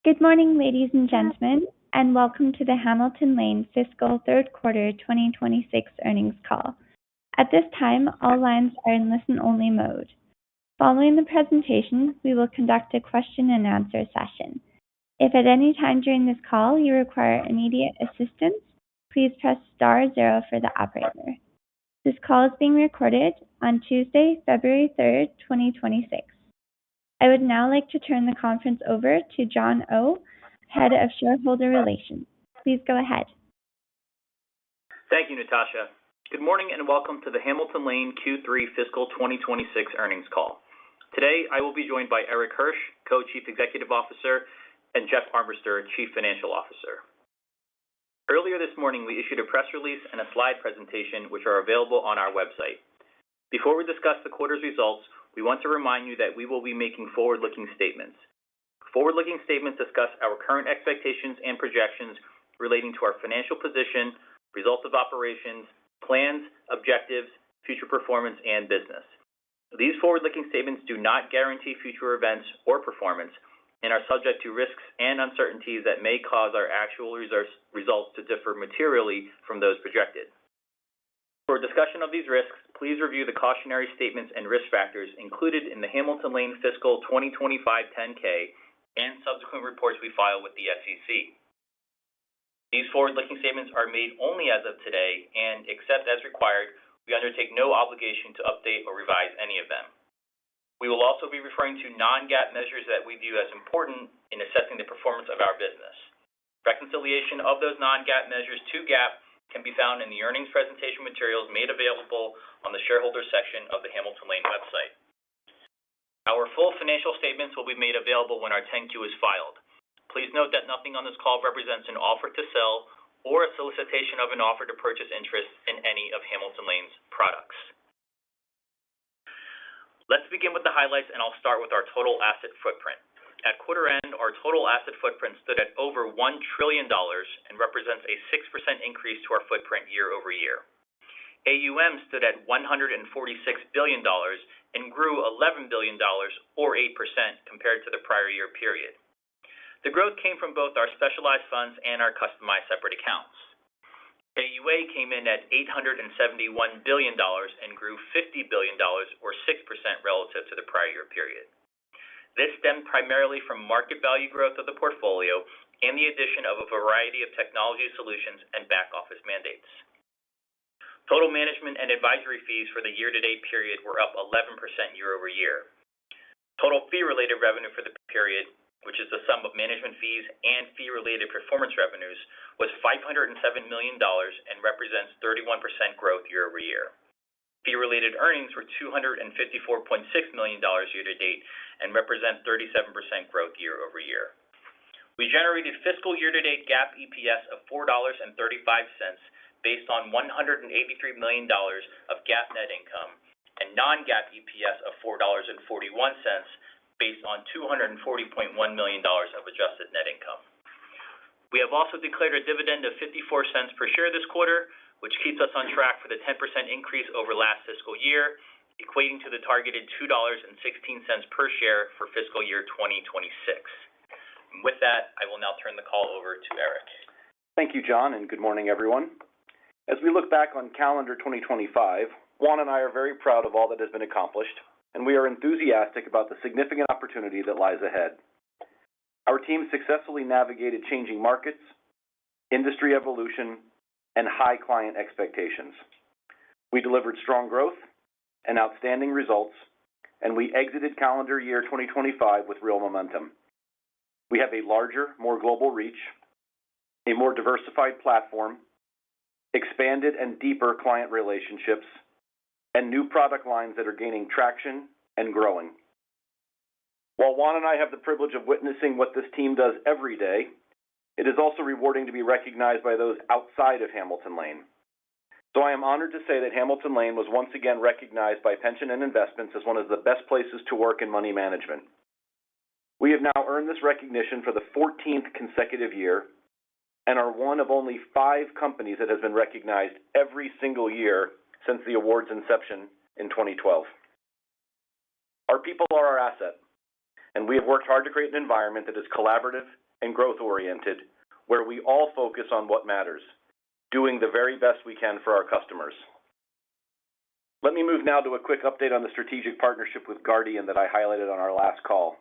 Good morning, ladies and gentlemen, and welcome to the Hamilton Lane Fiscal Third Quarter 2026 Earnings Call. At this time, all lines are in listen-only mode. Following the presentation, we will conduct a question-and-answer session. If at any time during this call you require immediate assistance, please press star 0 for the operator. This call is being recorded on Tuesday, February 3rd, 2026. I would now like to turn the conference over to John Oh, Head of Shareholder Relations. Please go ahead. Thank you, Natasha. Good morning and welcome to the Hamilton Lane Q3 Fiscal 2026 Earnings Call. Today, I will be joined by Eric Hirsch, Co-Chief Executive Officer, and Jeff Armbruster, Chief Financial Officer. Earlier this morning, we issued a press release and a slide presentation which are available on our website. Before we discuss the quarter's results, we want to remind you that we will be making forward-looking statements. Forward-looking statements discuss our current expectations and projections relating to our financial position, results of operations, plans, objectives, future performance, and business. These forward-looking statements do not guarantee future events or performance and are subject to risks and uncertainties that may cause our actual results to differ materially from those projected. For a discussion of these risks, please review the cautionary statements and risk factors included in the Hamilton Lane Fiscal 2025 10-K and subsequent reports we file with the SEC. These forward-looking statements are made only as of today, and except as required, we undertake no obligation to update or revise any of them. We will also be referring to non-GAAP measures that we view as important in assessing the performance of our business. Reconciliation of those non-GAAP measures to GAAP can be found in the earnings presentation materials made available on the shareholder section of the Hamilton Lane website. Our full financial statements will be made available when our 10-Q is filed. Please note that nothing on this call represents an offer to sell or a solicitation of an offer to purchase interest in any of Hamilton Lane's products. Let's begin with the highlights, and I'll start with our total asset footprint. At quarter end, our total asset footprint stood at over $1 trillion and represents a 6% increase to our footprint year over year. AUM stood at $146 billion and grew $11 billion, or 8%, compared to the prior year period. The growth came from both our specialized funds and our customized separate accounts. AUA came in at $871 billion and grew $50 billion, or 6%, relative to the prior year period. This stemmed primarily from market value growth of the portfolio and the addition of a variety of technology solutions and back-office mandates. Total management and advisory fees for the year-to-date period were up 11% year over year. Total fee-related revenue for the period, which is the sum of management fees and fee-related performance revenues, was $507 million and represents 31% growth year over year. Fee-related earnings were $254.6 million year-to-date and represent 37% growth year over year. We generated fiscal year-to-date GAAP EPS of $4.35 based on $183 million of GAAP net income and non-GAAP EPS of $4.41 based on $240.1 million of adjusted net income. We have also declared a dividend of 54 cents per share this quarter, which keeps us on track for the 10% increase over last fiscal year, equating to the targeted $2.16 per share for fiscal year 2026. And with that, I will now turn the call over to Eric. Thank you, John, and good morning, everyone. As we look back on calendar 2025, Juan and I are very proud of all that has been accomplished, and we are enthusiastic about the significant opportunity that lies ahead. Our team successfully navigated changing markets, industry evolution, and high client expectations. We delivered strong growth and outstanding results, and we exited calendar year 2025 with real momentum. We have a larger, more global reach, a more diversified platform, expanded and deeper client relationships, and new product lines that are gaining traction and growing. While Juan and I have the privilege of witnessing what this team does every day, it is also rewarding to be recognized by those outside of Hamilton Lane. So I am honored to say that Hamilton Lane was once again recognized by Pension & Investments as one of the best places to work in money management. We have now earned this recognition for the 14th consecutive year and are one of only 5 companies that has been recognized every single year since the award's inception in 2012. Our people are our asset, and we have worked hard to create an environment that is collaborative and growth-oriented, where we all focus on what matters, doing the very best we can for our customers. Let me move now to a quick update on the strategic partnership with Guardian that I highlighted on our last call.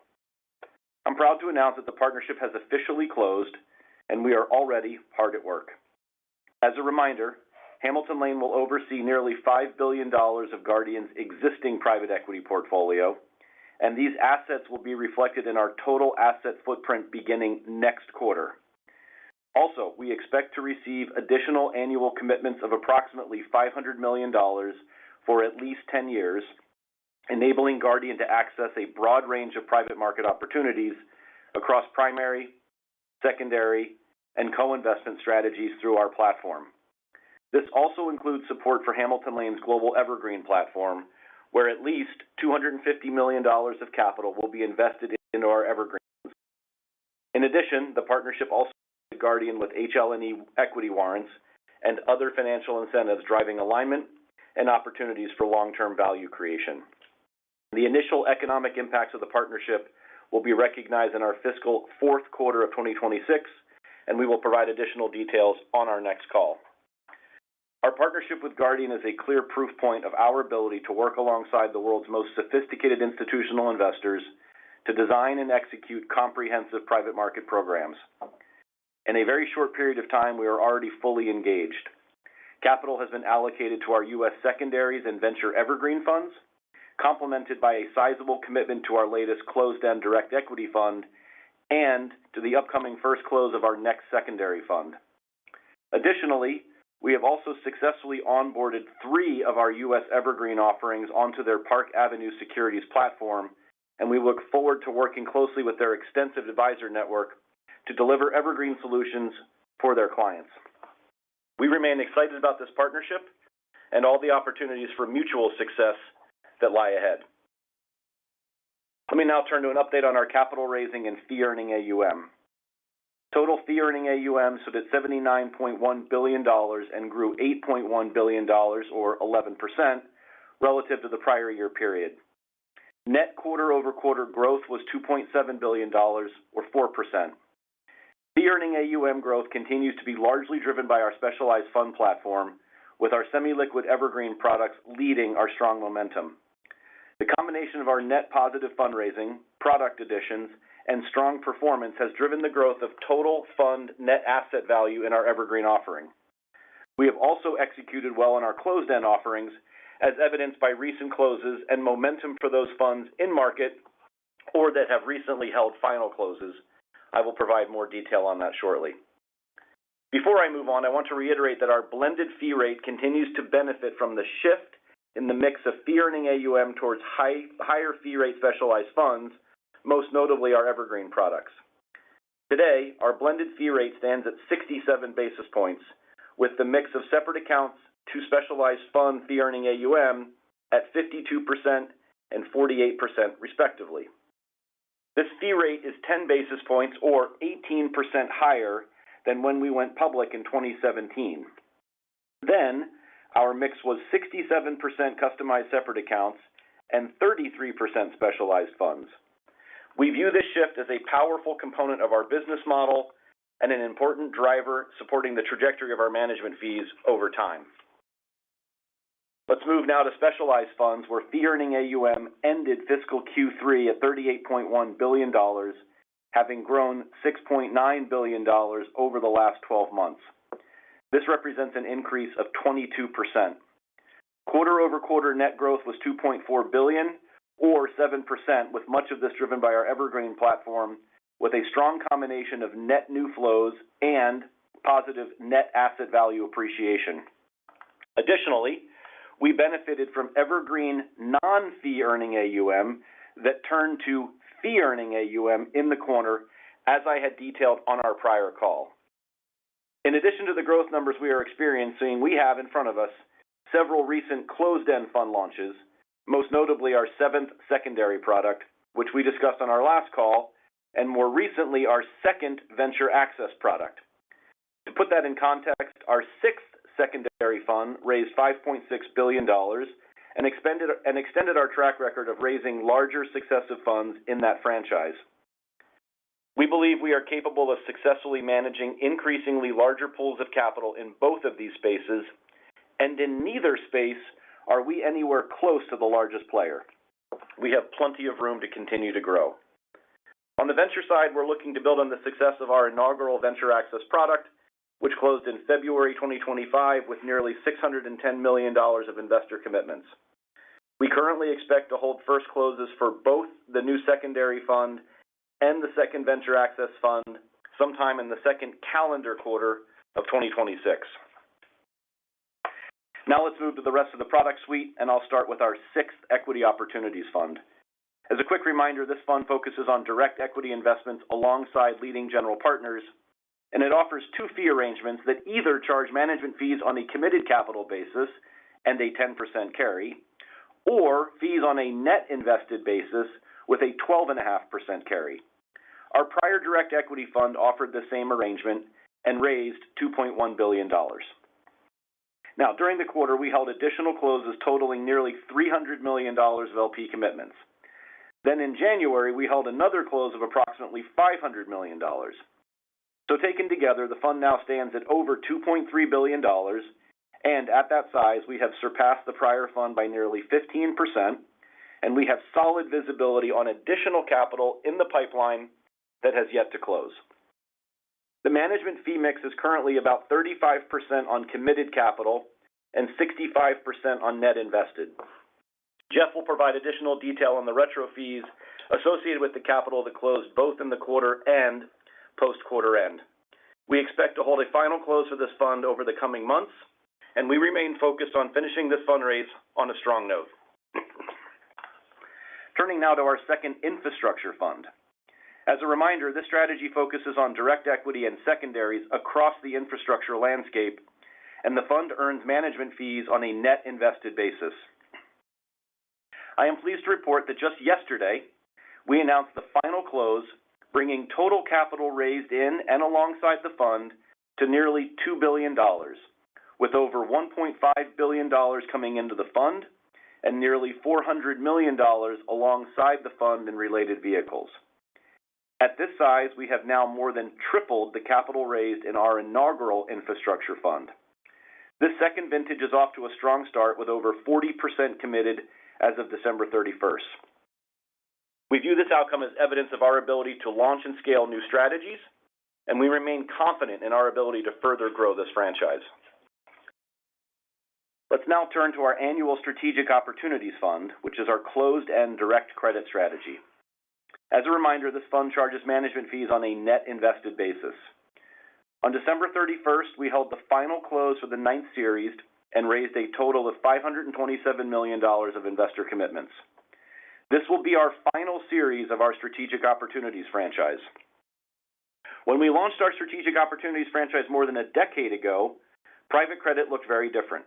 I'm proud to announce that the partnership has officially closed, and we are already hard at work. As a reminder, Hamilton Lane will oversee nearly $5 billion of Guardian's existing private equity portfolio, and these assets will be reflected in our total asset footprint beginning next quarter. Also, we expect to receive additional annual commitments of approximately $500 million for at least 10 years, enabling Guardian to access a broad range of private market opportunities across primary, secondary, and co-investment strategies through our platform. This also includes support for Hamilton Lane's global evergreen platform, where at least $250 million of capital will be invested into our evergreens. In addition, the partnership also provides Guardian with HL&E equity warrants and other financial incentives driving alignment and opportunities for long-term value creation. The initial economic impacts of the partnership will be recognized in our fiscal fourth quarter of 2026, and we will provide additional details on our next call. Our partnership with Guardian is a clear proof point of our ability to work alongside the world's most sophisticated institutional investors to design and execute comprehensive private market programs. In a very short period of time, we are already fully engaged. Capital has been allocated to our U.S. secondaries and venture evergreen funds, complemented by a sizable commitment to our latest closed-end direct equity fund and to the upcoming first close of our next secondary fund. Additionally, we have also successfully onboarded 3 of our U.S. evergreen offerings onto their Park Avenue Securities platform, and we look forward to working closely with their extensive advisor network to deliver evergreen solutions for their clients. We remain excited about this partnership and all the opportunities for mutual success that lie ahead. Let me now turn to an update on our capital raising and fee-earning AUM. Total fee-earning AUM stood at $79.1 billion and grew $8.1 billion, or 11%, relative to the prior year period. Net quarter-over-quarter growth was $2.7 billion, or 4%. Fee-earning AUM growth continues to be largely driven by our specialized fund platform, with our semi-liquid evergreen products leading our strong momentum. The combination of our net positive fundraising, product additions, and strong performance has driven the growth of total fund net asset value in our evergreen offering. We have also executed well in our closed-end offerings, as evidenced by recent closes and momentum for those funds in market or that have recently held final closes. I will provide more detail on that shortly. Before I move on, I want to reiterate that our blended fee rate continues to benefit from the shift in the mix of fee-earning AUM towards higher fee rate specialized funds, most notably our evergreen products. Today, our blended fee rate stands at 67 basis points, with the mix of separate accounts to specialized fund fee-earning AUM at 52% and 48% respectively. This fee rate is 10 basis points or 18% higher than when we went public in 2017. Then, our mix was 67% customized separate accounts and 33% specialized funds. We view this shift as a powerful component of our business model and an important driver supporting the trajectory of our management fees over time. Let's move now to specialized funds, where fee-earning AUM ended fiscal Q3 at $38.1 billion, having grown $6.9 billion over the last 12 months. This represents an increase of 22%. Quarter-over-quarter net growth was $2.4 billion, or 7%, with much of this driven by our evergreen platform, with a strong combination of net new flows and positive net asset value appreciation. Additionally, we benefited from evergreen non-fee earning AUM that turned to fee earning AUM in the quarter, as I had detailed on our prior call. In addition to the growth numbers we are experiencing, we have in front of us several recent closed-end fund launches, most notably our 7th secondary product, which we discussed on our last call, and more recently our 2nd venture access product. To put that in context, our 6th secondary fund raised $5.6 billion and extended our track record of raising larger successive funds in that franchise. We believe we are capable of successfully managing increasingly larger pools of capital in both of these spaces, and in neither space are we anywhere close to the largest player. We have plenty of room to continue to grow. On the venture side, we're looking to build on the success of our inaugural Venture Access product, which closed in February 2025 with nearly $610 million of investor commitments. We currently expect to hold first closes for both the new secondary fund and the second Venture Access fund sometime in the second calendar quarter of 2026. Now let's move to the rest of the product suite, and I'll start with our sixth Equity Opportunities Fund. As a quick reminder, this fund focuses on direct equity investments alongside leading general partners, and it offers two fee arrangements that either charge management fees on a committed capital basis and a 10% carry, or fees on a net invested basis with a 12.5% carry. Our prior direct equity fund offered the same arrangement and raised $2.1 billion. Now, during the quarter, we held additional closes totaling nearly $300 million of LP commitments. Then in January, we held another close of approximately $500 million. So taken together, the fund now stands at over $2.3 billion, and at that size, we have surpassed the prior fund by nearly 15%, and we have solid visibility on additional capital in the pipeline that has yet to close. The management fee mix is currently about 35% on committed capital and 65% on net invested. Jeff will provide additional detail on the retro fees associated with the capital that closed both in the quarter and post-quarter end. We expect to hold a final close for this fund over the coming months, and we remain focused on finishing this fundraise on a strong note. Turning now to our second infrastructure fund. As a reminder, this strategy focuses on direct equity and secondaries across the infrastructure landscape, and the fund earns management fees on a net invested basis. I am pleased to report that just yesterday, we announced the final close, bringing total capital raised in and alongside the fund to nearly $2 billion, with over $1.5 billion coming into the fund and nearly $400 million alongside the fund and related vehicles. At this size, we have now more than tripled the capital raised in our inaugural infrastructure fund. This second vintage is off to a strong start with over 40% committed as of December 31st. We view this outcome as evidence of our ability to launch and scale new strategies, and we remain confident in our ability to further grow this franchise. Let's now turn to our annual Strategic Opportunities Fund, which is our closed-end direct credit strategy. As a reminder, this fund charges management fees on a net invested basis. On December 31st, we held the final close for the ninth series and raised a total of $527 million of investor commitments. This will be our final series of our Strategic Opportunities franchise. When we launched our Strategic Opportunities franchise more than a decade ago, private credit looked very different.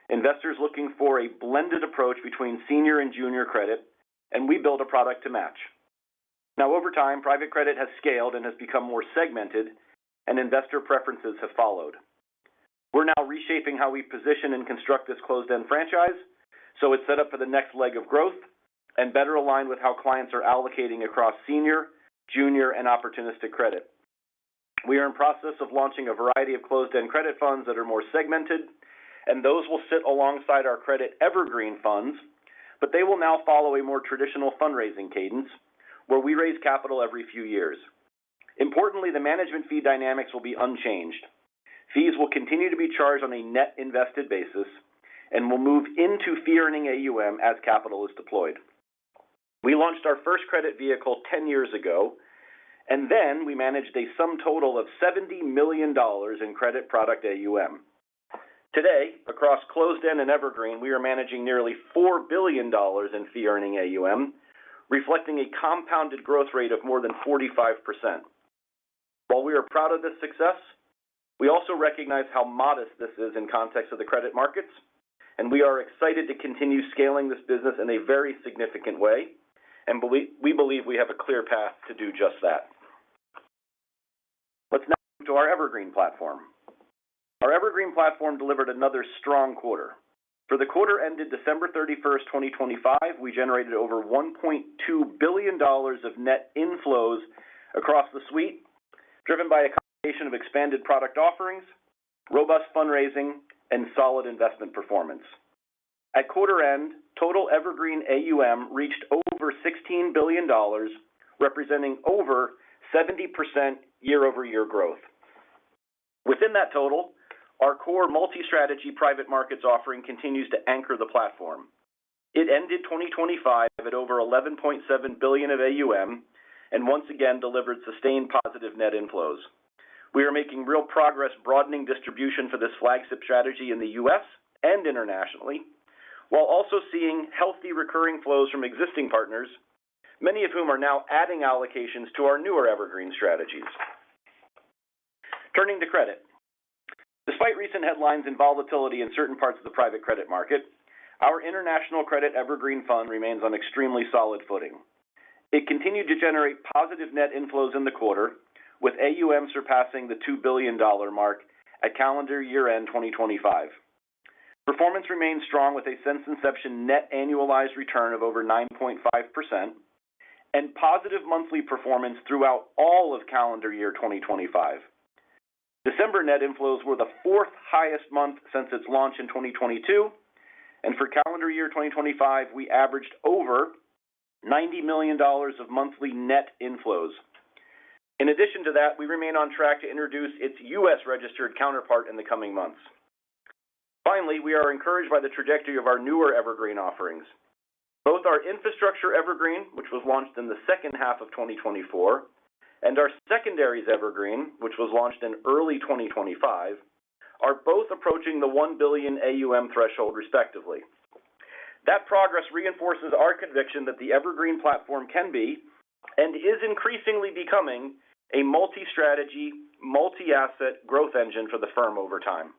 Investors looking for a blended approach between senior and junior credit, and we built a product to match. Now, over time, private credit has scaled and has become more segmented, and investor preferences have followed. We're now reshaping how we position and construct this closed-end franchise, so it's set up for the next leg of growth and better aligned with how clients are allocating across senior, junior, and opportunistic credit. We are in process of launching a variety of closed-end credit funds that are more segmented, and those will sit alongside our credit evergreen funds, but they will now follow a more traditional fundraising cadence where we raise capital every few years. Importantly, the management fee dynamics will be unchanged. Fees will continue to be charged on a net invested basis and will move into fee-earning AUM as capital is deployed. We launched our first credit vehicle 10 years ago, and then we managed a sum total of $70 million in credit product AUM. Today, across closed-end and evergreen, we are managing nearly $4 billion in fee-earning AUM, reflecting a compounded growth rate of more than 45%. While we are proud of this success, we also recognize how modest this is in context of the credit markets, and we are excited to continue scaling this business in a very significant way, and we believe we have a clear path to do just that. Let's now move to our Evergreen platform. Our Evergreen platform delivered another strong quarter. For the quarter ended December 31st, 2025, we generated over $1.2 billion of net inflows across the suite, driven by a combination of expanded product offerings, robust fundraising, and solid investment performance. At quarter end, total Evergreen AUM reached over $16 billion, representing over 70% year-over-year growth. Within that total, our core multi-strategy private markets offering continues to anchor the platform. It ended 2025 at over $11.7 billion of AUM and once again delivered sustained positive net inflows. We are making real progress broadening distribution for this flagship strategy in the U.S. and internationally, while also seeing healthy recurring flows from existing partners, many of whom are now adding allocations to our newer Evergreen strategies. Turning to credit. Despite recent headlines and volatility in certain parts of the private credit market, our International Credit Evergreen Fund remains on extremely solid footing. It continued to generate positive net inflows in the quarter, with AUM surpassing the $2 billion mark at calendar year-end 2025. Performance remains strong with a since inception net annualized return of over 9.5% and positive monthly performance throughout all of calendar year 2025. December net inflows were the fourth highest month since its launch in 2022, and for calendar year 2025, we averaged over $90 million of monthly net inflows. In addition to that, we remain on track to introduce its U.S. registered counterpart in the coming months. Finally, we are encouraged by the trajectory of our newer Evergreen offerings. Both our Infrastructure Evergreen, which was launched in the second half of 2024, and our Secondaries Evergreen, which was launched in early 2025, are both approaching the $1 billion AUM threshold respectively. That progress reinforces our conviction that the Evergreen platform can be, and is increasingly becoming, a multi-strategy, multi-asset growth engine for the firm over time.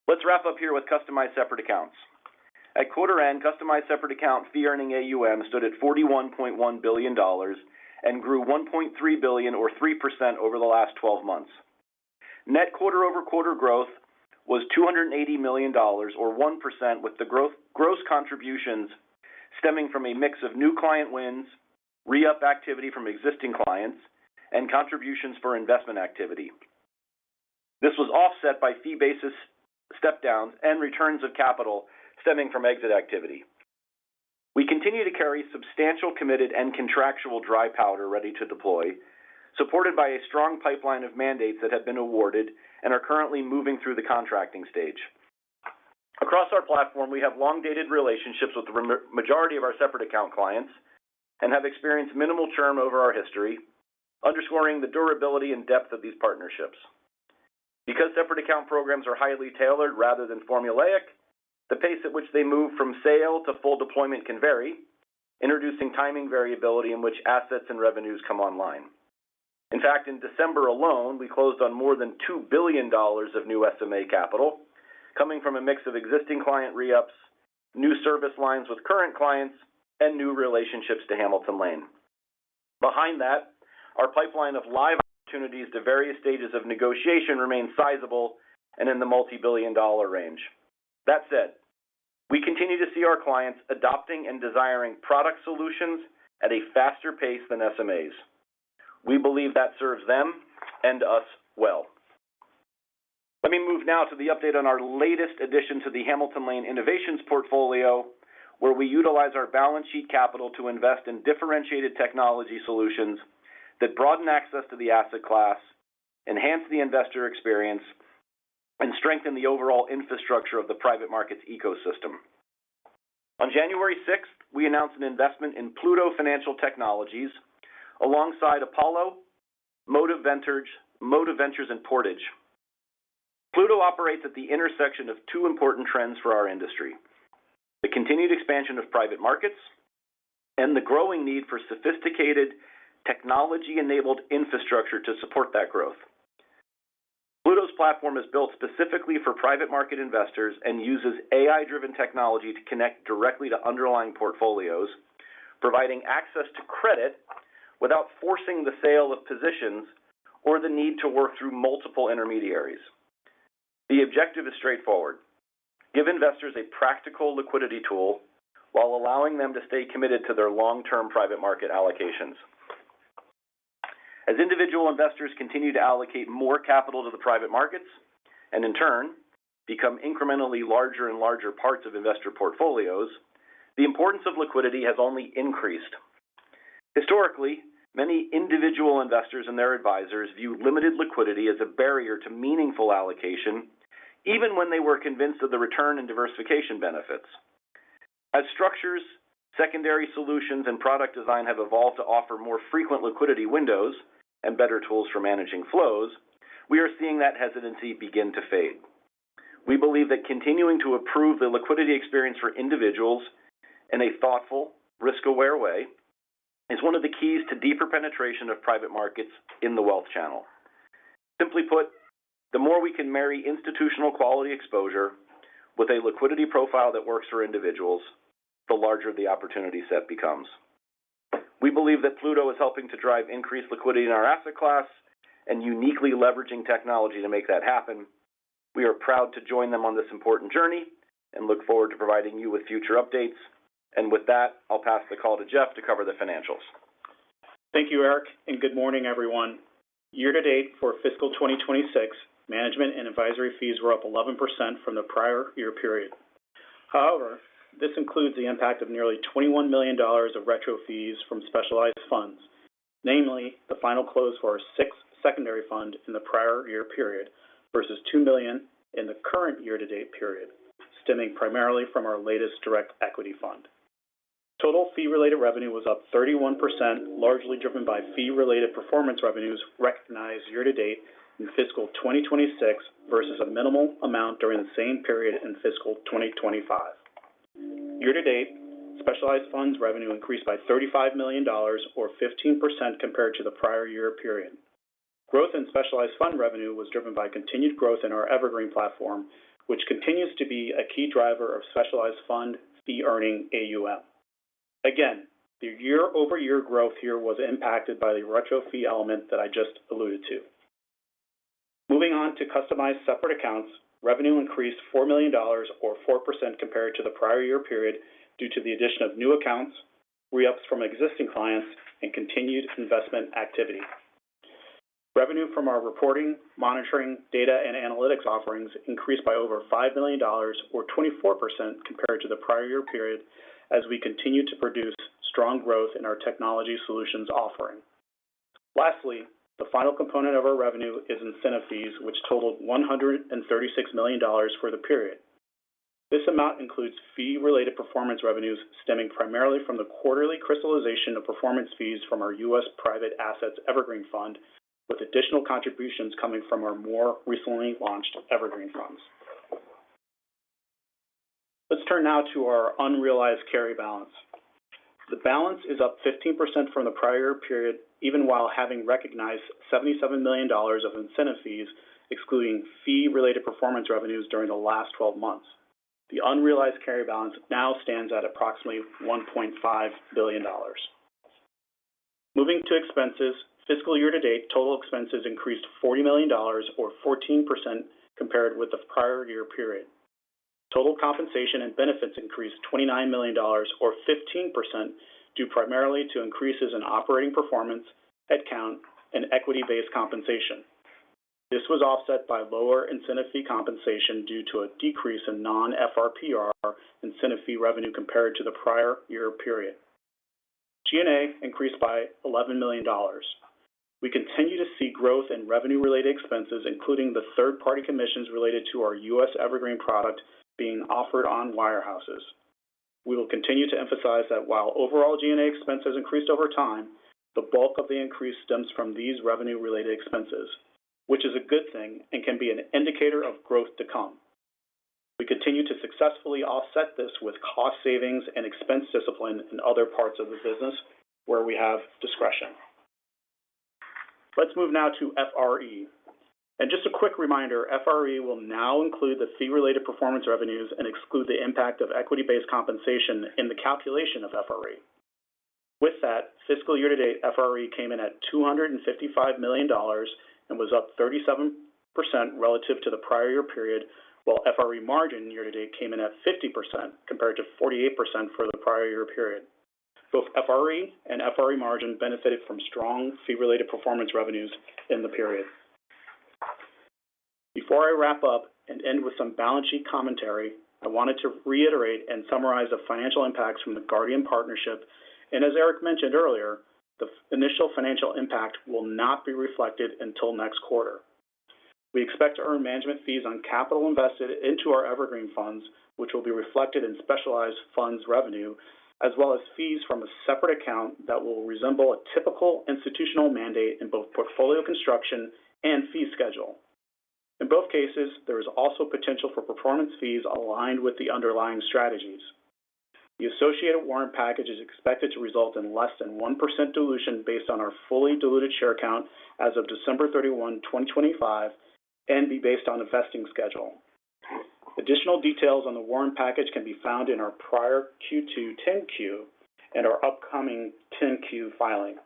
Let's wrap up here with customized separate accounts. At quarter end, customized separate account fee-earning AUM stood at $41.1 billion and grew $1.3 billion or 3% over the last 12 months. Net quarter-over-quarter growth was $280 million or 1%, with the gross contributions stemming from a mix of new client wins, re-up activity from existing clients, and contributions for investment activity. This was offset by fee basis step-downs and returns of capital stemming from exit activity. We continue to carry substantial committed and contractual dry powder ready to deploy, supported by a strong pipeline of mandates that have been awarded and are currently moving through the contracting stage. Across our platform, we have long-dated relationships with the majority of our separate account clients and have experienced minimal churn over our history, underscoring the durability and depth of these partnerships. Because separate account programs are highly tailored rather than formulaic, the pace at which they move from sale to full deployment can vary, introducing timing variability in which assets and revenues come online. In fact, in December alone, we closed on more than $2 billion of new SMA capital, coming from a mix of existing client re-ups, new service lines with current clients, and new relationships to Hamilton Lane. Behind that, our pipeline of live opportunities to various stages of negotiation remains sizable and in the multi-billion-dollar range. That said, we continue to see our clients adopting and desiring product solutions at a faster pace than SMAs. We believe that serves them and us well. Let me move now to the update on our latest addition to the Hamilton Lane Innovations portfolio, where we utilize our balance sheet capital to invest in differentiated technology solutions that broaden access to the asset class, enhance the investor experience, and strengthen the overall infrastructure of the private markets ecosystem. On January 6th, we announced an investment in Pluto Financial Technologies alongside Apollo, Motive Ventures, and Portage. Pluto operates at the intersection of two important trends for our industry: the continued expansion of private markets and the growing need for sophisticated, technology-enabled infrastructure to support that growth. Pluto's platform is built specifically for private market investors and uses AI-driven technology to connect directly to underlying portfolios, providing access to credit without forcing the sale of positions or the need to work through multiple intermediaries. The objective is straightforward: give investors a practical liquidity tool while allowing them to stay committed to their long-term private market allocations. As individual investors continue to allocate more capital to the private markets, and in turn, become incrementally larger and larger parts of investor portfolios, the importance of liquidity has only increased. Historically, many individual investors and their advisors view limited liquidity as a barrier to meaningful allocation, even when they were convinced of the return and diversification benefits. As structures, secondary solutions, and product design have evolved to offer more frequent liquidity windows and better tools for managing flows, we are seeing that hesitancy begin to fade. We believe that continuing to improve the liquidity experience for individuals in a thoughtful, risk-aware way is one of the keys to deeper penetration of private markets in the wealth channel. Simply put, the more we can marry institutional quality exposure with a liquidity profile that works for individuals, the larger the opportunity set becomes. We believe that Pluto is helping to drive increased liquidity in our asset class and uniquely leveraging technology to make that happen. We are proud to join them on this important journey and look forward to providing you with future updates. And with that, I'll pass the call to Jeff to cover the financials. Thank you, Eric, and good morning, everyone. Year-to-date for fiscal 2026, management and advisory fees were up 11% from the prior year period. However, this includes the impact of nearly $21 million of retro fees from specialized funds, namely the final close for our sixth secondary fund in the prior year period versus $2 million in the current year-to-date period, stemming primarily from our latest direct equity fund. Total fee-related revenue was up 31%, largely driven by fee-related performance revenues recognized year-to-date in fiscal 2026 versus a minimal amount during the same period in fiscal 2025. Year-to-date, specialized funds revenue increased by $35 million, or 15% compared to the prior year period. Growth in specialized fund revenue was driven by continued growth in our Evergreen platform, which continues to be a key driver of specialized fund fee-earning AUM. Again, the year-over-year growth here was impacted by the retro fee element that I just alluded to. Moving on to customized separate accounts, revenue increased $4 million, or 4% compared to the prior year period due to the addition of new accounts, re-ups from existing clients, and continued investment activity. Revenue from our reporting, monitoring, data, and analytics offerings increased by over $5 million, or 24% compared to the prior year period, as we continue to produce strong growth in our technology solutions offering. Lastly, the final component of our revenue is incentive fees, which totaled $136 million for the period. This amount includes fee-related performance revenues stemming primarily from the quarterly crystallization of performance fees from our U.S. Private Assets Evergreen Fund, with additional contributions coming from our more recently launched Evergreen funds. Let's turn now to our unrealized carry balance. The balance is up 15% from the prior period, even while having recognized $77 million of incentive fees, excluding fee-related performance revenues during the last 12 months. The unrealized carry balance now stands at approximately $1.5 billion. Moving to expenses, fiscal year-to-date total expenses increased $40 million, or 14% compared with the prior year period. Total compensation and benefits increased $29 million, or 15%, due primarily to increases in operating performance, headcount, and equity-based compensation. This was offset by lower incentive fee compensation due to a decrease in non-FRPR incentive fee revenue compared to the prior year period. G&A increased by $11 million. We continue to see growth in revenue-related expenses, including the third-party commissions related to our U.S. Evergreen product being offered on wirehouses. We will continue to emphasize that while overall G&A expense has increased over time, the bulk of the increase stems from these revenue-related expenses, which is a good thing and can be an indicator of growth to come. We continue to successfully offset this with cost savings and expense discipline in other parts of the business where we have discretion. Let's move now to FRE. And just a quick reminder, FRE will now include the fee-related performance revenues and exclude the impact of equity-based compensation in the calculation of FRE. With that, fiscal year-to-date FRE came in at $255 million and was up 37% relative to the prior year period, while FRE margin year-to-date came in at 50% compared to 48% for the prior year period. Both FRE and FRE margin benefited from strong fee-related performance revenues in the period. Before I wrap up and end with some balance sheet commentary, I wanted to reiterate and summarize the financial impacts from the Guardian partnership, and as Eric mentioned earlier, the initial financial impact will not be reflected until next quarter. We expect to earn management fees on capital invested into our evergreen funds, which will be reflected in specialized funds revenue, as well as fees from a separate account that will resemble a typical institutional mandate in both portfolio construction and fee schedule. In both cases, there is also potential for performance fees aligned with the underlying strategies. The associated warrant package is expected to result in less than 1% dilution based on our fully diluted share count as of December 31, 2025, and be based on a vesting schedule. Additional details on the warrant package can be found in our prior Q2 10-Q and our upcoming 10-Q filing.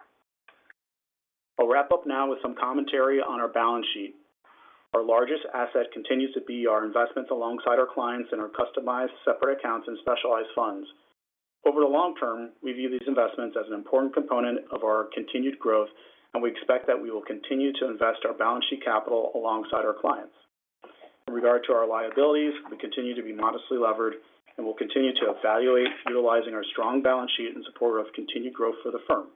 I'll wrap up now with some commentary on our balance sheet. Our largest asset continues to be our investments alongside our clients in our customized separate accounts and specialized funds. Over the long term, we view these investments as an important component of our continued growth, and we expect that we will continue to invest our balance sheet capital alongside our clients. In regard to our liabilities, we continue to be modestly levered and will continue to evaluate utilizing our strong balance sheet in support of continued growth for the firm.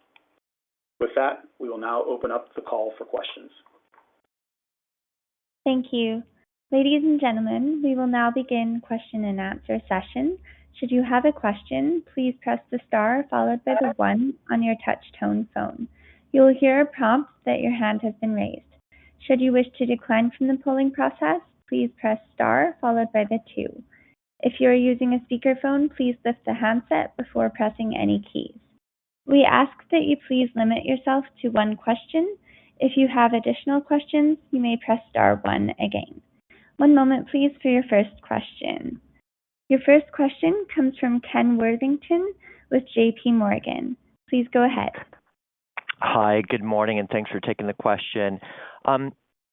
With that, we will now open up the call for questions. Thank you. Ladies and gentlemen, we will now begin question and answer session. Should you have a question, please press the star followed by the 1 on your touch tone phone. You will hear a prompt that your hand has been raised. Should you wish to decline from the polling process, please press star followed by the 2. If you are using a speakerphone, please lift the handset before pressing any keys. We ask that you please limit yourself to 1 question. If you have additional questions, you may press star 1 again. 1 moment, please, for your first question. Your first question comes from Ken Worthington with JP Morgan. Please go ahead. Hi, good morning, and thanks for taking the question.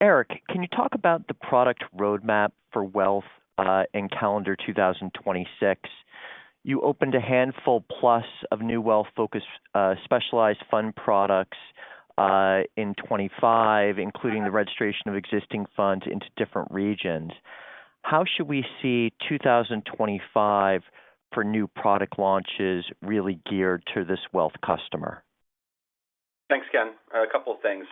Eric, can you talk about the product roadmap for wealth in calendar 2026? You opened a handful plus of new wealth-focused specialized fund products in 25, including the registration of existing funds into different regions. How should we see 2025 for new product launches really geared to this wealth customer? Thanks, Ken. A couple of things.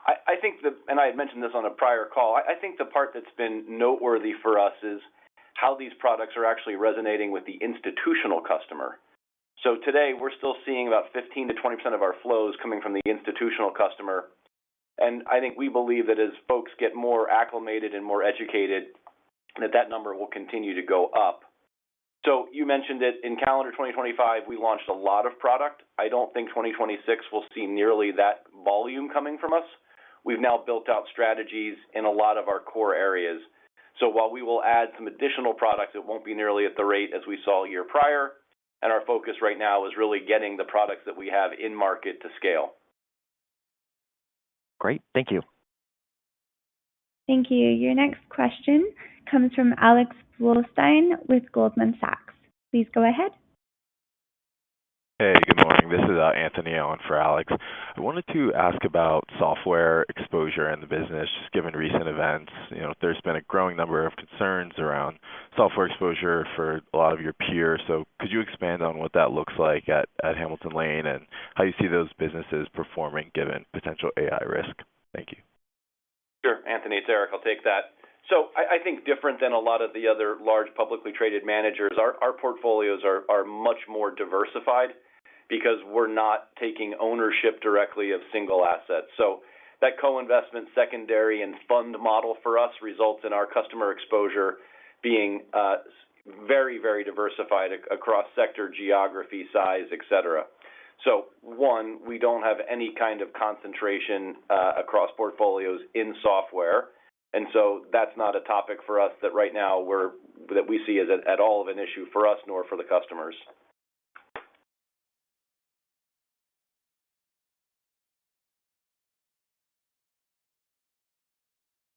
I think and I had mentioned this on a prior call, I think the part that's been noteworthy for us is how these products are actually resonating with the institutional customer. So today, we're still seeing about 15 to 20% of our flows coming from the institutional customer. And I think we believe that as folks get more acclimated and more educated, that number will continue to go up. So you mentioned it, in calendar 2025, we launched a lot of product. I don't think 2026 will see nearly that volume coming from us. We've now built out strategies in a lot of our core areas. So while we will add some additional products, it won't be nearly at the rate as we saw a year prior. And our focus right now is really getting the products that we have in market to scale. Great. Thank you. Thank you. Your next question comes from Alex Blostein with Goldman Sachs. Please go ahead. Hey, good morning. This is Anthony Allen for Alex. I wanted to ask about software exposure in the business, just given recent events. There's been a growing number of concerns around software exposure for a lot of your peers. So could you expand on what that looks like at Hamilton Lane and how you see those businesses performing given potential AI risk? Thank you. Sure, Anthony, it's Eric. I'll take that. So I think different than a lot of the other large publicly traded managers, our portfolios are much more diversified because we're not taking ownership directly of single assets. So that co-investment, secondary, and fund model for us results in our customer exposure being very, very diversified across sector, geography, size, et cetera. So one, we don't have any kind of concentration across portfolios in software. And so that's not a topic for us that right now that we see as at all of an issue for us nor for the customers.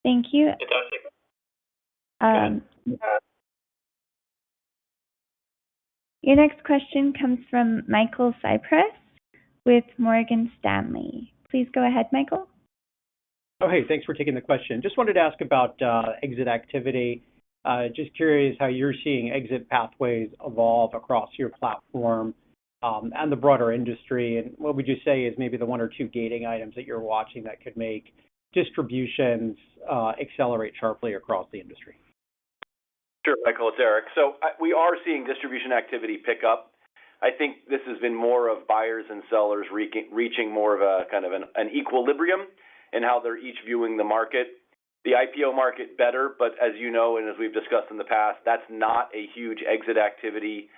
Thank you. Um, Your next question comes from Michael Cypress with Morgan Stanley. Please go ahead, Michael. Oh, hey, thanks for taking the question. Just wanted to ask about exit activity. Just curious how you're seeing exit pathways evolve across your platform and the broader industry, and what would you say is maybe the one or two gating items that you're watching that could make distributions accelerate sharply across the industry? Sure, Michael, it's Eric. So we are seeing distribution activity pick up. I think this has been more of buyers and sellers reaching more of a kind of an equilibrium in how they're each viewing the market. The IPO market better, but as you know, and as we've discussed in the past, that's not a huge exit activity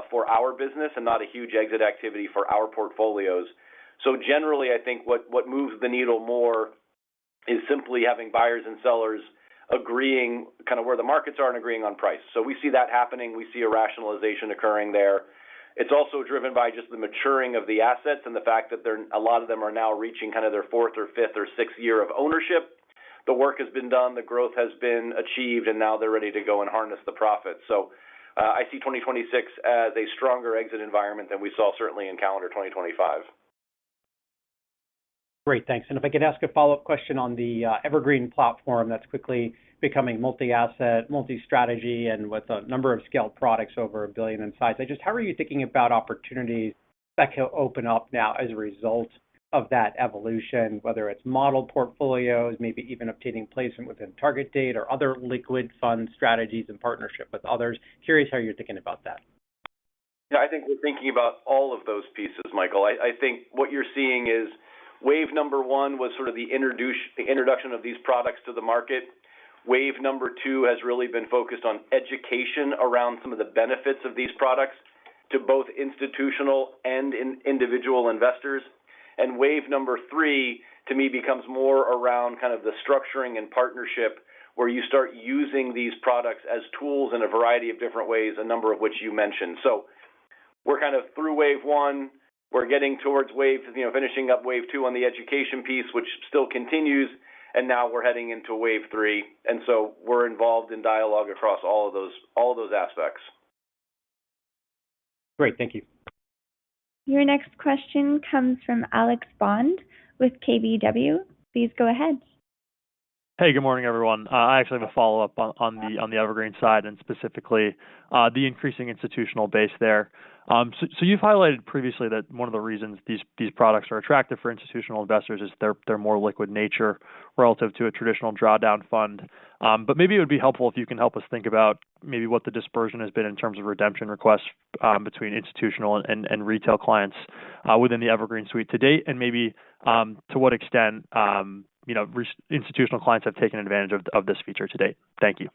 for our business and not a huge exit activity for our portfolios. So generally, I think what moves the needle more is simply having buyers and sellers agreeing kind of where the markets are and agreeing on price. So we see that happening. We see a rationalization occurring there. It's also driven by just the maturing of the assets and the fact that a lot of them are now reaching kind of their fourth or fifth or sixth year of ownership. The work has been done, the growth has been achieved, and now they're ready to go and harness the profits. So I see 2026 as a stronger exit environment than we saw certainly in calendar 2025. Great, thanks. And if I could ask a follow-up question on the Evergreen platform that's quickly becoming multi-asset, multi-strategy, and with a number of scaled products over $1 billion in size. How are you thinking about opportunities that can open up now as a result of that evolution, whether it's model portfolios, maybe even obtaining placement within target date or other liquid fund strategies in partnership with others? Curious how you're thinking about that. Yeah, I think we're thinking about all of those pieces, Michael. I think what you're seeing is wave number one was sort of the introduction of these products to the market. Wave number two has really been focused on education around some of the benefits of these products to both institutional and individual investors. And wave number three, to me, becomes more around kind of the structuring and partnership where you start using these products as tools in a variety of different ways, a number of which you mentioned. So we're kind of through wave one. We're getting towards finishing up wave two on the education piece, which still continues. And now we're heading into wave three. And so we're involved in dialogue across all of those aspects. Great, thank you. Your next question comes from Alex Bond with KBW. Please go ahead. Hey, good morning, everyone. I actually have a follow-up on the Evergreen side and specifically the increasing institutional base there. So you've highlighted previously that one of the reasons these products are attractive for institutional investors is their more liquid nature relative to a traditional drawdown fund. But maybe it would be helpful if you can help us think about maybe what the dispersion has been in terms of redemption requests between institutional and retail clients within the Evergreen suite to date, and maybe to what extent institutional clients have taken advantage of this feature to date. Thank you.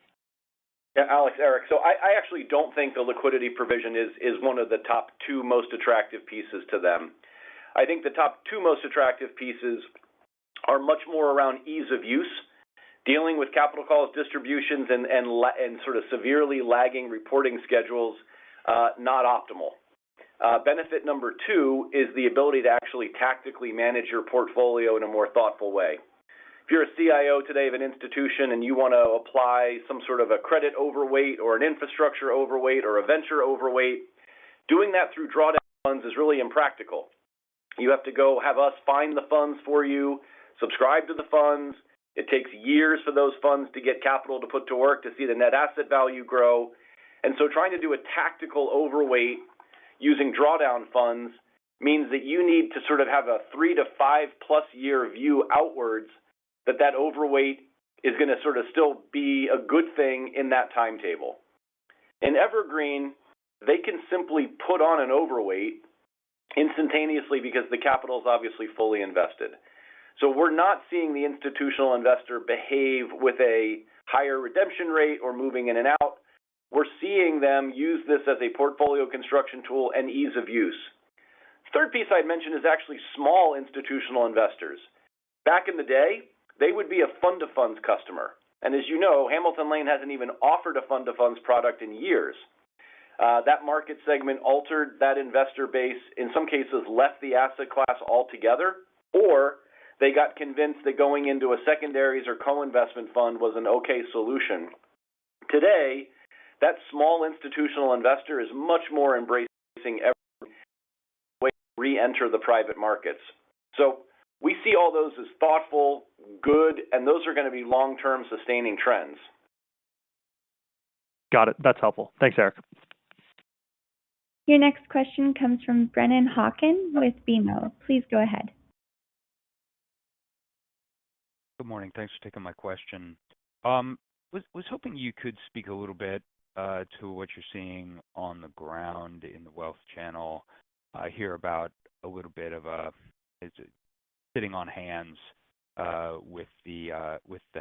Yeah, Alex, Eric. So I actually don't think the liquidity provision is one of the top two most attractive pieces to them. I think the top two most attractive pieces are much more around ease of use, dealing with capital calls, distributions, and sort of severely lagging reporting schedules, not optimal. Benefit number two is the ability to actually tactically manage your portfolio in a more thoughtful way. If you're a CIO today of an institution and you want to apply some sort of a credit overweight or an infrastructure overweight or a venture overweight, doing that through drawdown funds is really impractical. You have to go have us find the funds for you, subscribe to the funds. It takes years for those funds to get capital to put to work to see the net asset value grow. And so trying to do a tactical overweight using drawdown funds means that you need to sort of have a 3 to 5+ year view outwards that overweight is going to sort of still be a good thing in that timetable. In Evergreen, they can simply put on an overweight instantaneously because the capital is obviously fully invested. So we're not seeing the institutional investor behave with a higher redemption rate or moving in and out. We're seeing them use this as a portfolio construction tool and ease of use. Third piece I'd mention is actually small institutional investors. Back in the day, they would be a fund-to-funds customer. And as you know, Hamilton Lane hasn't even offered a fund-to-funds product in years. That market segment altered that investor base, in some cases left the asset class altogether, or they got convinced that going into a secondaries or co-investment fund was an okay solution. Today, that small institutional investor is much more embracing every way to re-enter the private markets. So we see all those as thoughtful, good, and those are going to be long-term sustaining trends. Got it. That's helpful. Thanks, Eric. Your next question comes from Brennan Hawken with BMO. Please go ahead. Good morning. Thanks for taking my question. Was hoping you could speak a little bit to what you're seeing on the ground in the wealth channel. I hear about a little bit of sitting on hands with the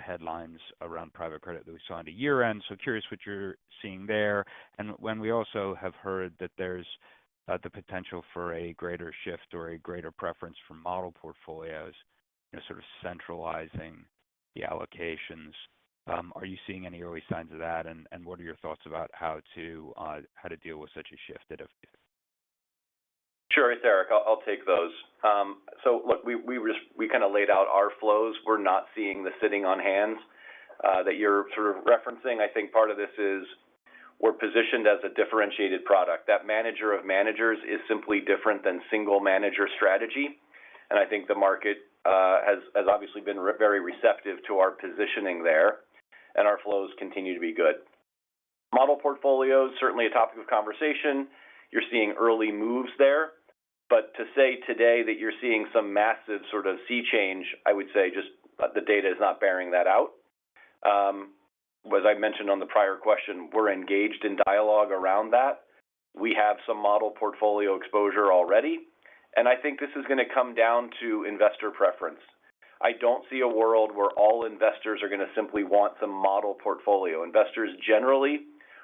headlines around private credit that we saw into year end. So curious what you're seeing there. And when we also have heard that there's the potential for a greater shift or a greater preference for model portfolios, sort of centralizing the allocations. Are you seeing any early signs of that? And what are your thoughts about how to deal with such a shift? Sure, it's Eric. I'll take those. So look, we kind of laid out our flows. We're not seeing the sitting on hands that you're sort of referencing. I think part of this is we're positioned as a differentiated product. That manager of managers is simply different than single manager strategy, and I think the market has obviously been very receptive to our positioning there, and our flows continue to be good. Model portfolios, certainly a topic of conversation. You're seeing early moves there, but to say today that you're seeing some massive sort of sea change, I would say just the data is not bearing that out. As I mentioned on the prior question, we're engaged in dialogue around that. We have some model portfolio exposure already, and I think this is going to come down to investor preference. I don't see a world where all investors are going to simply want some model portfolio. Investors generally,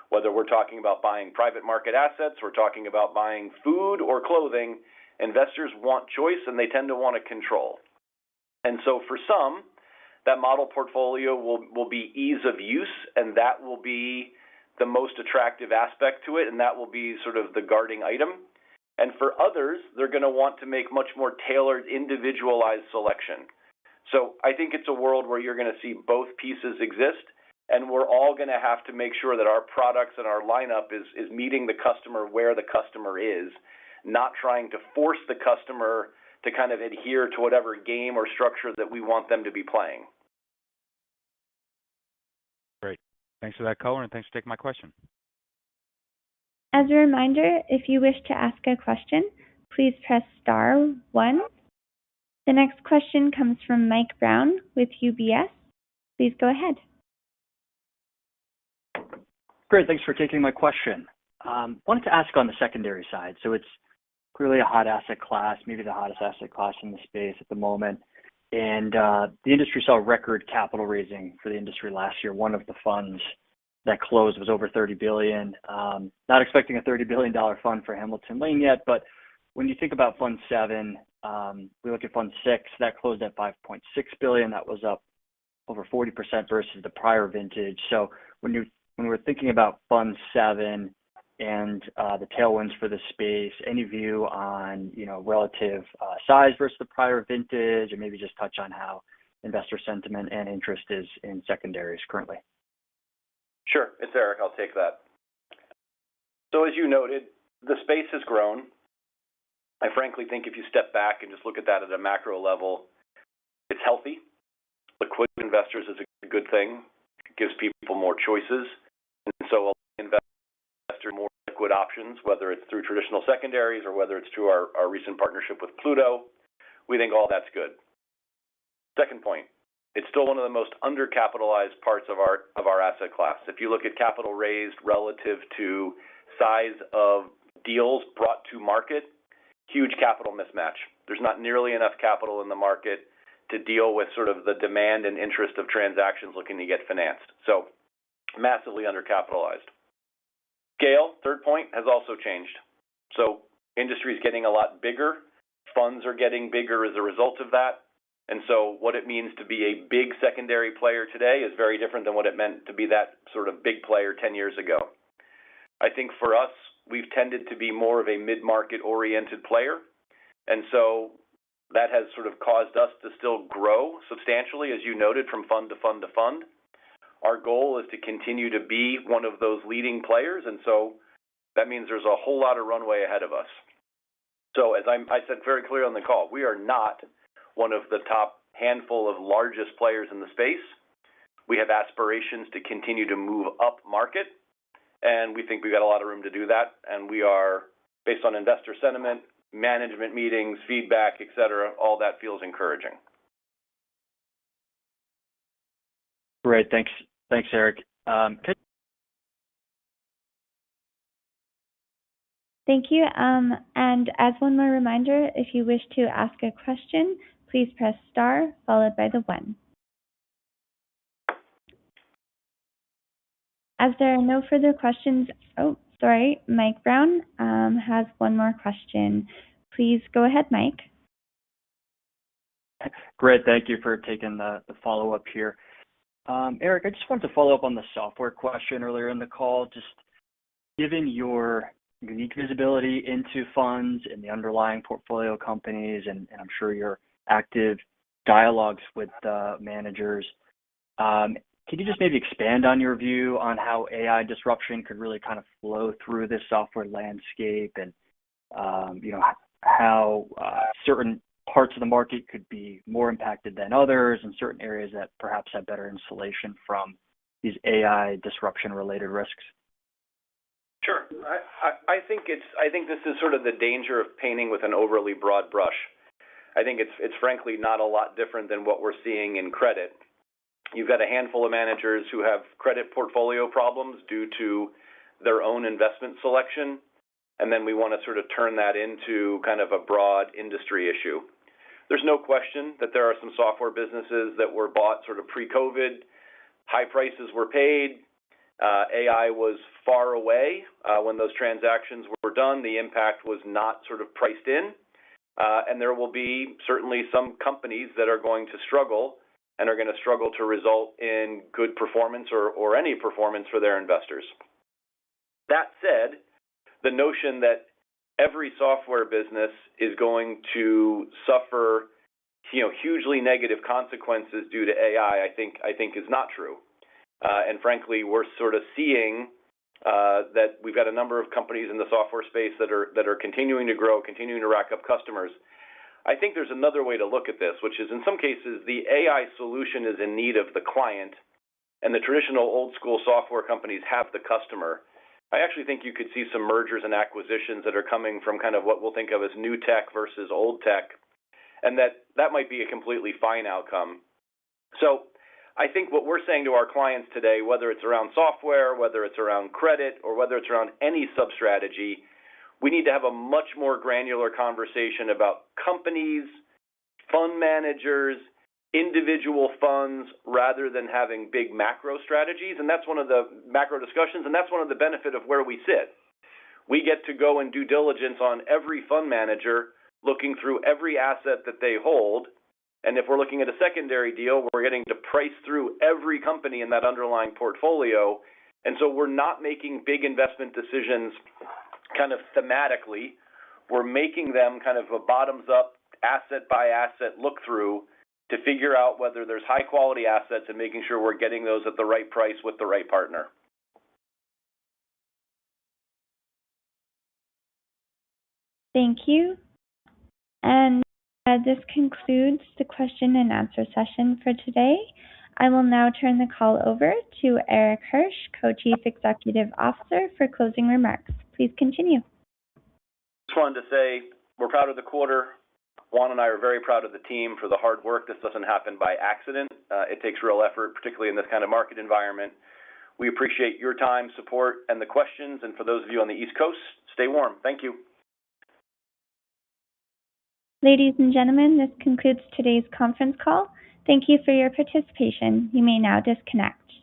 whether we're talking about buying private market assets, we're talking about buying food or clothing, investors want choice and they tend to want to control. And so for some, that model portfolio will be ease of use, and that will be the most attractive aspect to it, and that will be sort of the guarding item. And for others, they're going to want to make much more tailored, individualized selection. So I think it's a world where you're going to see both pieces exist, and we're all going to have to make sure that our products and our lineup is meeting the customer where the customer is, not trying to force the customer to kind of adhere to whatever game or structure that we want them to be playing. Great. Thanks for that color, and thanks for taking my question. As a reminder, if you wish to ask a question, please press star 1. The next question comes from Mike Brown with UBS. Please go ahead. Great. Thanks for taking my question. Wanted to ask on the secondary side. So it's clearly a hot asset class, maybe the hottest asset class in the space at the moment. And the industry saw record capital raising for the industry last year. One of the funds that closed was over $30 billion. Not expecting a $30 billion fund for Hamilton Lane yet, but when you think about Fund 7, we look at Fund 6, that closed at $5.6 billion. That was up over 40% versus the prior vintage. So when we're thinking about Fund 7 and the tailwinds for the space, any view on relative size versus the prior vintage, and maybe just touch on how investor sentiment and interest is in secondaries currently? Sure, it's Eric. I'll take that. So as you noted, the space has grown. I frankly think if you step back and just look at that at a macro level, it's healthy. Liquid investors is a good thing. It gives people more choices. And so investors more liquid options, whether it's through traditional secondaries or whether it's through our recent partnership with Pluto. We think all that's good. Second point, it's still one of the most undercapitalized parts of our asset class. If you look at capital raised relative to size of deals brought to market, huge capital mismatch. There's not nearly enough capital in the market to deal with sort of the demand and interest of transactions looking to get financed. So massively undercapitalized. Scale, third point, has also changed. So industry is getting a lot bigger. Funds are getting bigger as a result of that. And so what it means to be a big secondary player today is very different than what it meant to be that sort of big player 10 years ago. I think for us, we've tended to be more of a mid-market oriented player. And so that has sort of caused us to still grow substantially, as you noted, from fund to fund to fund. Our goal is to continue to be one of those leading players, and so that means there's a whole lot of runway ahead of us. So as I said very clearly on the call, we are not one of the top handful of largest players in the space. We have aspirations to continue to move up market, and we think we've got a lot of room to do that. And we are, based on investor sentiment, management meetings, feedback, et cetera, all that feels encouraging. Great. Thanks, Eric. Thank you. And as one more reminder, if you wish to ask a question, please press star followed by the 1. As there are no further questions, Mike Brown has one more question. Please go ahead, Mike. Great. Thank you for taking the follow-up here. Eric, I just wanted to follow up on the software question earlier in the call. Just given your unique visibility into funds and the underlying portfolio companies, and I'm sure your active dialogues with managers, can you just maybe expand on your view on how AI disruption could really kind of flow through this software landscape, and how certain parts of the market could be more impacted than others, and certain areas that perhaps have better insulation from these AI disruption-related risks? Sure. I think this is sort of the danger of painting with an overly broad brush. I think it's frankly not a lot different than what we're seeing in credit. You've got a handful of managers who have credit portfolio problems due to their own investment selection, and then we want to sort of turn that into kind of a broad industry issue. There's no question that there are some software businesses that were bought sort of pre-COVID. High prices were paid. AI was far away when those transactions were done. The impact was not sort of priced in. And there will be certainly some companies that are going to struggle and are going to struggle to result in good performance or any performance for their investors. That said, the notion that every software business is going to suffer, hugely negative consequences due to AI, I think is not true. And frankly, we're sort of seeing that we've got a number of companies in the software space that are continuing to grow, continuing to rack up customers. I think there's another way to look at this, which is in some cases the AI solution is in need of the client, and the traditional old school software companies have the customer. I actually think you could see some mergers and acquisitions that are coming from kind of what we'll think of as new tech versus old tech, and that might be a completely fine outcome. So I think what we're saying to our clients today, whether it's around software, whether it's around credit, or whether it's around any sub-strategy, we need to have a much more granular conversation about companies, fund managers, individual funds, rather than having big macro strategies. And that's one of the macro discussions, and that's one of the benefit of where we sit. We get to go and do diligence on every fund manager, looking through every asset that they hold. And if we're looking at a secondary deal, we're getting to price through every company in that underlying portfolio. And so we're not making big investment decisions kind of thematically. We're making them kind of a bottoms-up, asset-by-asset look-through to figure out whether there's high-quality assets and making sure we're getting those at the right price with the right partner. Thank you. And this concludes the question and answer session for today. I will now turn the call over to Eric Hirsch, Co-Chief Executive Officer, for closing remarks. Please continue. Just wanted to say we're proud of the quarter. Juan and I are very proud of the team for the hard work. This doesn't happen by accident. It takes real effort, particularly in this kind of market environment. We appreciate your time, support, and the questions. And for those of you on the East Coast, stay warm. Thank you. Ladies and gentlemen, this concludes today's conference call. Thank you for your participation. You may now disconnect.